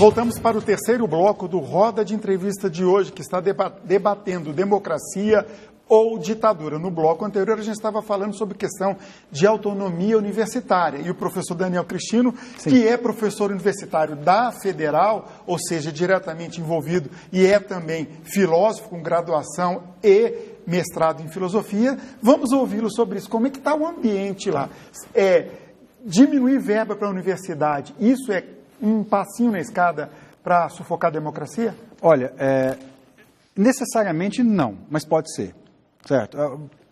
Voltamos para o terceiro bloco do Roda de Entrevista de hoje, que está debatendo democracia ou ditadura. No bloco anterior, a gente estava falando sobre questão de autonomia universitária. E o professor Daniel Cristino, Sim. que é professor universitário da Federal, ou seja, diretamente envolvido, e é também filósofo com graduação e mestrado em filosofia, vamos ouvi-lo sobre isso. Como é que está o ambiente lá? Diminuir verba para a universidade, isso é um passinho na escada para sufocar a democracia? Olha, necessariamente não, mas pode ser, certo?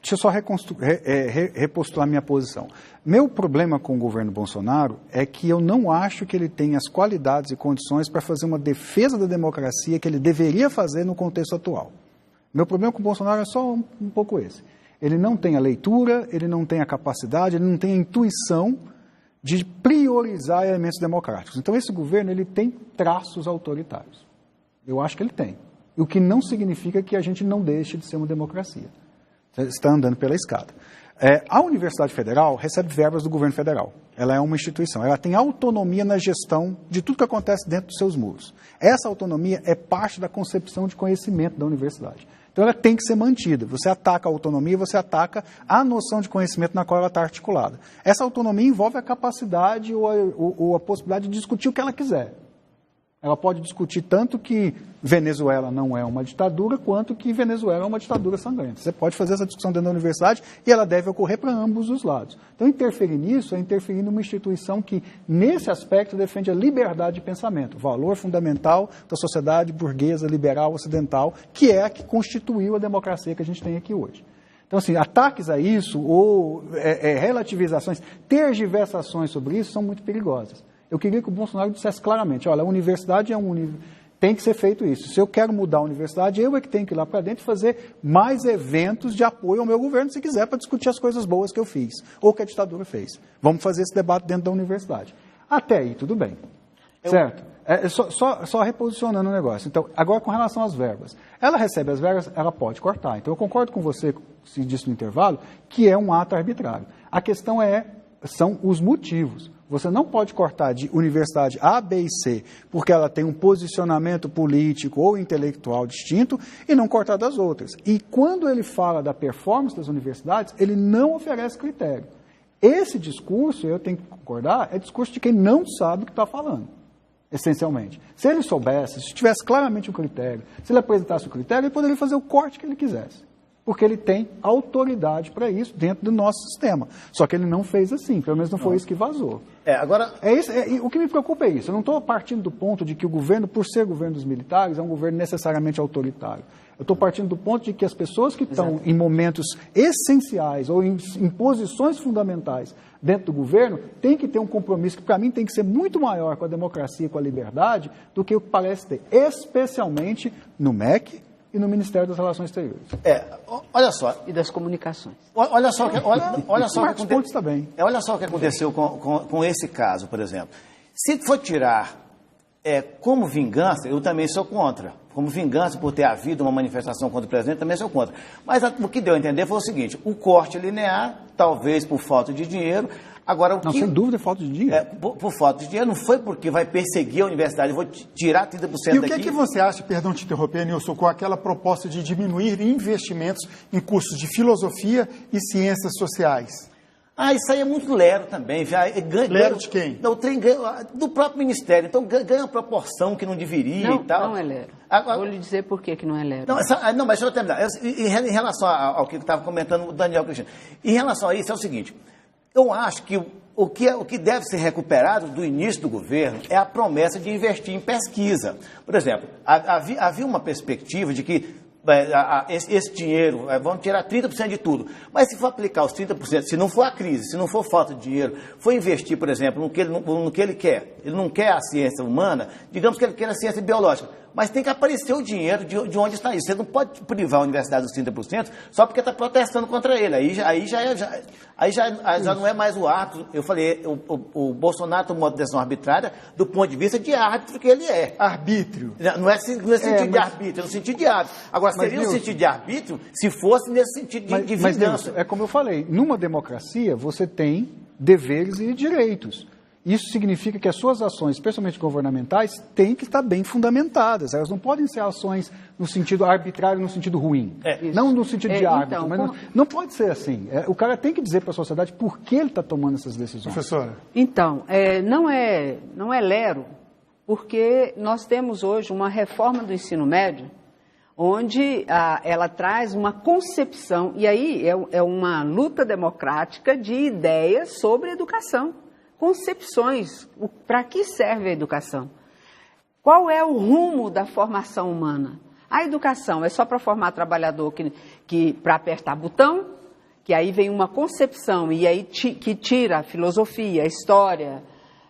Deixa eu só repostular minha posição. Meu problema com o governo Bolsonaro é que eu não acho que ele tem as qualidades e condições para fazer uma defesa da democracia que ele deveria fazer no contexto atual. Meu problema com o Bolsonaro é só um pouco esse. Ele não tem a leitura, ele não tem a capacidade, ele não tem a intuição de priorizar elementos democráticos. Então, esse governo ele tem traços autoritários. Eu acho que ele tem. O que não significa que a gente não deixe de ser uma democracia. Você está andando pela escada. A Universidade Federal recebe verbas do governo federal. Ela é uma instituição. Ela tem autonomia na gestão de tudo que acontece dentro dos seus muros. Essa autonomia é parte da concepção de conhecimento da universidade. Então, ela tem que ser mantida. Você ataca a autonomia, você ataca a noção de conhecimento na qual ela está articulada. Essa autonomia envolve a capacidade ou a possibilidade de discutir o que ela quiser. Ela pode discutir tanto que Venezuela não é uma ditadura, quanto que Venezuela é uma ditadura sangrenta. Você pode fazer essa discussão dentro da universidade e ela deve ocorrer para ambos os lados. Então, interferir nisso é interferir numa instituição que, nesse aspecto, defende a liberdade de pensamento, valor fundamental da sociedade burguesa, liberal, ocidental, que é a que constituiu a democracia que a gente tem aqui hoje. Então, assim, ataques a isso ou relativizações, tergiversações sobre isso são muito perigosas. Eu queria que o Bolsonaro dissesse claramente, olha, a universidade tem que ser feito isso. Se eu quero mudar a universidade, eu é que tenho que ir lá para dentro e fazer mais eventos de apoio ao meu governo, se quiser, para discutir as coisas boas que eu fiz, ou que a ditadura fez. Vamos fazer esse debate dentro da universidade. Até aí, tudo bem. Certo? Só reposicionando o negócio. Então, agora com relação às verbas. Ela recebe as verbas, ela pode cortar. Então, eu concordo com você, se disse no intervalo, que é um ato arbitrário. A questão são os motivos. Você não pode cortar de universidade A, B e C porque ela tem um posicionamento político ou intelectual distinto e não cortar das outras. E quando ele fala da performance das universidades, ele não oferece critério. Esse discurso, eu tenho que concordar, é discurso de quem não sabe o que está falando, essencialmente. Se ele soubesse, se tivesse claramente um critério, se ele apresentasse o critério, ele poderia fazer o corte que ele quisesse. Porque ele tem autoridade para isso dentro do nosso sistema. Só que ele não fez assim, pelo menos não foi isso que vazou. O que me preocupa é isso. Eu não estou partindo do ponto de que o governo, por ser governo dos militares, é um governo necessariamente autoritário. Eu estou partindo do ponto de que as pessoas que estão em momentos essenciais ou em posições fundamentais dentro do governo têm que ter um compromisso que, para mim, tem que ser muito maior com a democracia e com a liberdade do que o que parece ter, especialmente no MEC, e no Ministério das Relações Exteriores. Olha só. E das comunicações. Olha só o que aconteceu com esse caso, por exemplo. Se for tirar como vingança, eu também sou contra. Como vingança por ter havido uma manifestação contra o presidente, também sou contra. Mas o que deu a entender foi o seguinte, o corte linear, talvez por falta de dinheiro. Agora, sem dúvida, é falta de dinheiro. Por falta de dinheiro, não foi porque vai perseguir a universidade, vou tirar 30% daqui. E o que você acha, perdão te interromper, Nilson, com aquela proposta de diminuir investimentos em cursos de filosofia e ciências sociais? Isso aí é muito lero também. Lero de quem? Do próprio Ministério. Então, ganha uma proporção que não deveria e tal. Não é lero. Vou lhe dizer por que não é lero. Não, mas deixa eu terminar. Em relação ao que estava comentando o Daniel Cristino, em relação a isso é o seguinte... Eu acho que o que deve ser recuperado do início do governo é a promessa de investir em pesquisa. Por exemplo, havia uma perspectiva de que esse dinheiro, vamos tirar 30% de tudo. Mas se for aplicar os 30%, se não for a crise, se não for falta de dinheiro, for investir, por exemplo, no que ele quer. Ele não quer a ciência humana, digamos que ele quer a ciência biológica. Mas tem que aparecer o dinheiro de onde está isso. Você não pode privar a universidade dos 30% só porque está protestando contra ele. Aí já não é mais o ato. Eu falei, o Bolsonaro tomou uma decisão arbitrária do ponto de vista de árbitro que ele é. Arbítrio. Não é sentido de árbitro, é no sentido de árbitro. Agora, seria no sentido de árbitro se fosse nesse sentido de vingança. Mas, é como eu falei, numa democracia você tem deveres e direitos. Isso significa que as suas ações, especialmente governamentais, têm que estar bem fundamentadas. Elas não podem ser ações no sentido arbitrário, no sentido ruim. Não no sentido de árbitro. Mas não pode ser assim. O cara tem que dizer para a sociedade por que ele está tomando essas decisões. Professora. Então, não é lero, porque nós temos hoje uma reforma do ensino médio, onde ela traz uma concepção, e aí é uma luta democrática de ideias sobre educação. Concepções, para que serve a educação? Qual é o rumo da formação humana? A educação é só para formar trabalhador que para apertar botão, que aí vem uma concepção e aí que tira a filosofia, a história,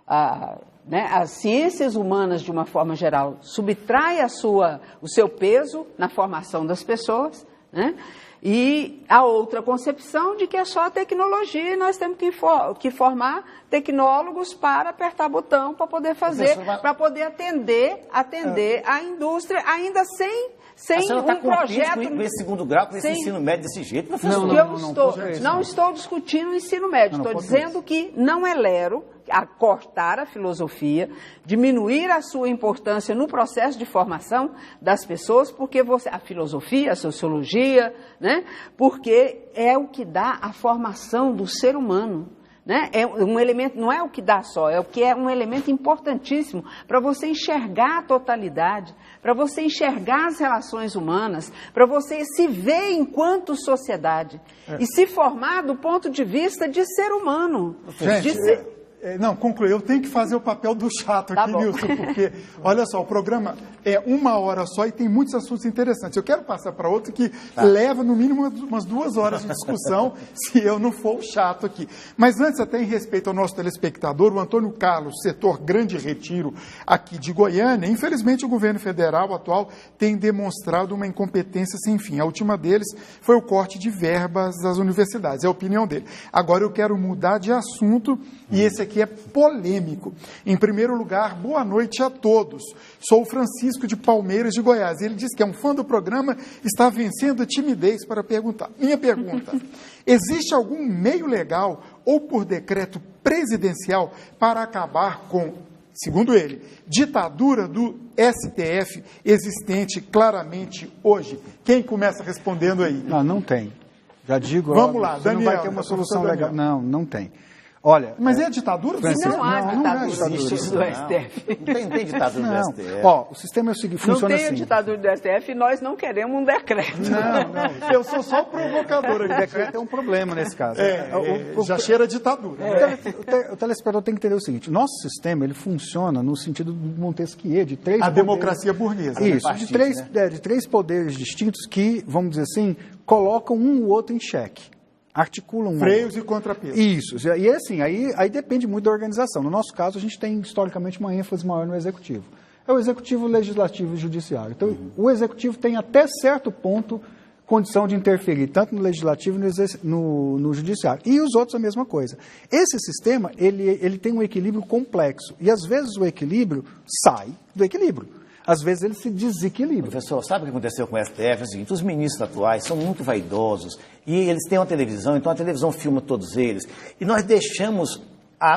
as ciências humanas de uma forma geral, subtrai o seu peso na formação das pessoas, né? E a outra concepção de que é só a tecnologia e nós temos que formar tecnólogos para apertar botão, para poder fazer, para poder atender a indústria, ainda sem um projeto... com esse segundo grau, com esse ensino médio desse jeito, professor? Não estou discutindo o ensino médio, estou dizendo que não é lero a cortar a filosofia, diminuir a sua importância no processo de formação das pessoas, porque a filosofia, a sociologia, né? Porque é o que dá a formação do ser humano. Né? É um elemento, não é o que dá só, é o que é um elemento importantíssimo para você enxergar a totalidade, para você enxergar as relações humanas, para você se ver enquanto sociedade e se formar do ponto de vista de ser humano. Gente, não, concluí. Eu tenho que fazer o papel do chato aqui, Nilson, porque, olha só, o programa é 1 hora só e tem muitos assuntos interessantes. Eu quero passar para outro que leva, no mínimo, umas 2 horas de discussão, se eu não for o chato aqui. Mas antes, até em respeito ao nosso telespectador, o Antônio Carlos, setor Grande Retiro, aqui de Goiânia, infelizmente o governo federal atual tem demonstrado uma incompetência sem fim. A última deles foi o corte de verbas das universidades, é a opinião dele. Agora eu quero mudar de assunto e esse aqui é polêmico. Em primeiro lugar, boa noite a todos. Sou o Francisco de Palmeiras de Goiás. Ele diz que é um fã do programa, está vencendo a timidez para perguntar. Minha pergunta, existe algum meio legal ou por decreto presidencial para acabar com, segundo ele, ditadura do STF existente claramente hoje? Quem começa respondendo aí? Não tem. Já digo, vamos lá, Daniel, não vai ter uma solução legal. Não tem. Olha, mas é a ditadura? Não há ditadura do STF. Não tem ditadura do STF. O sistema é o seguinte, funciona assim. Não tem a ditadura do STF e nós não queremos um decreto. Não. Eu sou só o provocador. O decreto é um problema nesse caso. Já cheira a ditadura. O telespectador tem que entender o seguinte, nosso sistema ele funciona no sentido do Montesquieu, de 3 poderes. Democracia burguesa. Isso, de 3 poderes distintos que, vamos dizer assim, colocam um ou outro em xeque. Articulam freios e contrapesos. Isso, e assim, aí depende muito da organização. No nosso caso, a gente tem historicamente uma ênfase maior no executivo. É o executivo, o legislativo e o judiciário. Então, o executivo tem até certo ponto condição de interferir, tanto no legislativo no judiciário. E os outros a mesma coisa. Esse sistema, ele tem um equilíbrio complexo. E às vezes o equilíbrio sai do equilíbrio. Às vezes ele se desequilibra. Professor, sabe o que aconteceu com o STF? É o seguinte, os ministros atuais são muito vaidosos e eles têm uma televisão, então a televisão filma todos eles. E nós deixamos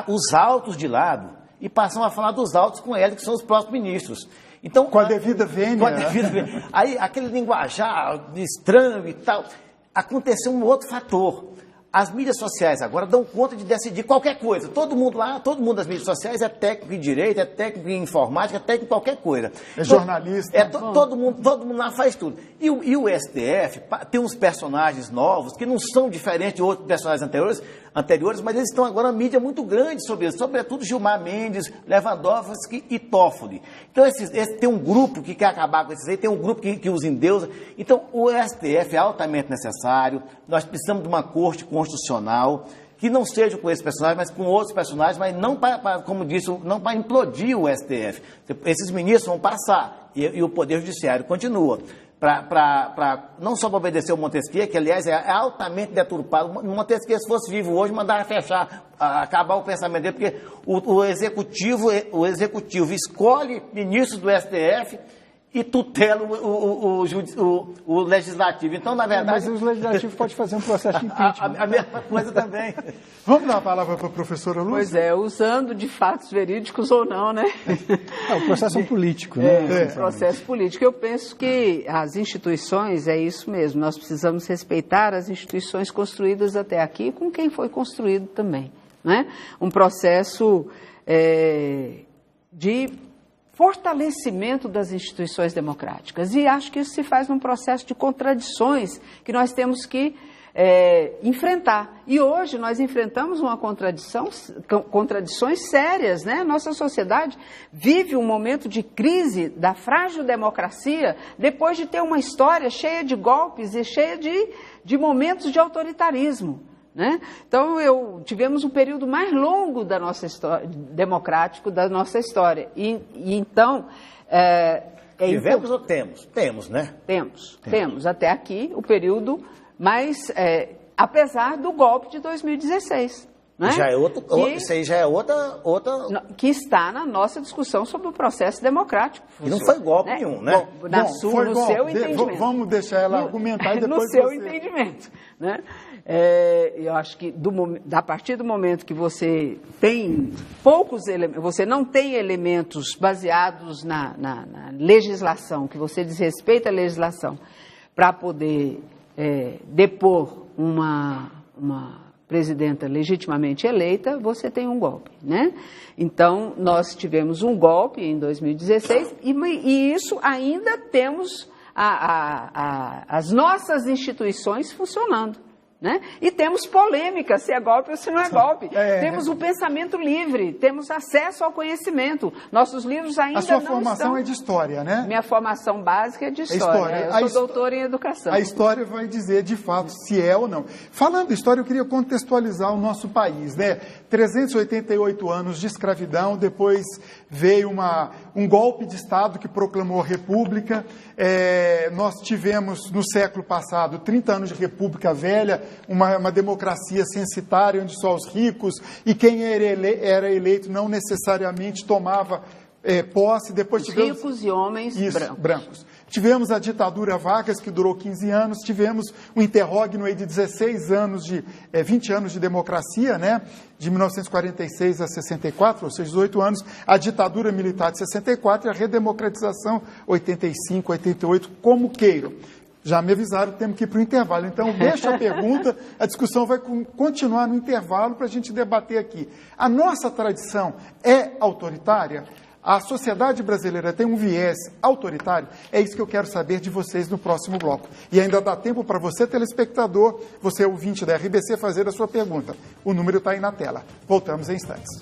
os autos de lado e passamos a falar dos autos com eles, que são os próximos ministros. Então, com a devida vênia. Com a devida vênia. Aí, aquele linguajar estranho e tal. Aconteceu um outro fator. As mídias sociais agora dão conta de decidir qualquer coisa. Todo mundo das mídias sociais é técnico em direito, é técnico em informática, é técnico em ququer coisa. É jornalista. Todo mundo lá faz tudo. E o STF tem uns personagens novos que não são diferentes de outros personagens anteriores, mas eles estão agora uma mídia muito grande sobre eles, sobretudo Gilmar Mendes, Lewandowski e Toffoli. Então, tem um grupo que quer acabar com esses aí, tem um grupo que os endeusa. Então, o STF é altamente necessário, nós precisamos de uma corte constitucional que não seja com esses personagens, mas com outros personagens, mas não para, como disse, não para implodir o STF. Esses ministros vão passar e o Poder Judiciário continua. Não só para obedecer o Montesquieu, que aliás é altamente deturpado. O Montesquieu, se fosse vivo hoje, mandava fechar, acabar o pensamento dele, porque o executivo escolhe ministros do STF e tutela o legislativo. Então, na verdade... Mas o legislativo pode fazer um processo de impeachment. A mesma coisa também. Vamos dar a palavra para a professora Lúcia? Pois é, usando de fatos verídicos ou não, né? O processo é político, né? Processo político. Eu penso que as instituições, é isso mesmo, nós precisamos respeitar as instituições construídas até aqui com quem foi construído também, né? Um processo de fortalecimento das instituições democráticas. E acho que isso se faz num processo de contradições que nós temos que enfrentar. E hoje nós enfrentamos uma contradições sérias, né? Nossa sociedade vive um momento de crise da frágil democracia depois de ter uma história cheia de golpes e cheia de momentos de autoritarismo, né? Então, tivemos um período mais longo da nossa história, democrático da nossa história. E então... Tivemos ou temos? Temos, né? Temos. Até aqui o período mais... apesar do golpe de 2016. Né? Isso aí já é outra... Que está na nossa discussão sobre o processo democrático. E não foi golpe nenhum, né? No seu entendimento. Vamos deixar ela argumentar e depois no seu entendimento, né? Eu acho que a partir do momento que você tem poucos elementos, você não tem elementos baseados na legislação, que você desrespeita a legislação, para poder depor uma presidenta legitimamente eleita, você tem um golpe, né? Então, nós tivemos um golpe em 2016 e isso ainda temos as nossas instituições funcionando, né? E temos polêmica, se é golpe ou se não é golpe. Temos o pensamento livre, temos acesso ao conhecimento. Nossos livros ainda não estão... A sua formação é de história, né? Minha formação básica é de história. Eu sou doutora em educação. A história vai dizer, de fato, se é ou não. Falando de história, eu queria contextualizar o nosso país, né? 388 anos de escravidão, depois veio um golpe de Estado que proclamou a República. Nós tivemos, no século passado, 30 anos de República Velha, uma democracia censitária, onde só os ricos e quem era eleito não necessariamente tomava posse. Depois tivemos ricos e homens brancos. Tivemos a ditadura Vargas, que durou 15 anos, tivemos o interregno de 16 anos, 20 anos de democracia, né? De 1946 a 64, ou seja, 18 anos, a ditadura militar de 64 e a redemocratização 85, 88, como queiram. Já me avisaram, temos que ir para o intervalo. Então, deixa a pergunta, a discussão vai continuar no intervalo para a gente debater aqui. A nossa tradição é autoritária? A sociedade brasileira tem um viés autoritário? É isso que eu quero saber de vocês no próximo bloco. E ainda dá tempo para você, telespectador, você ouvinte da RBC, fazer a sua pergunta. O número está aí na tela. Voltamos em instantes.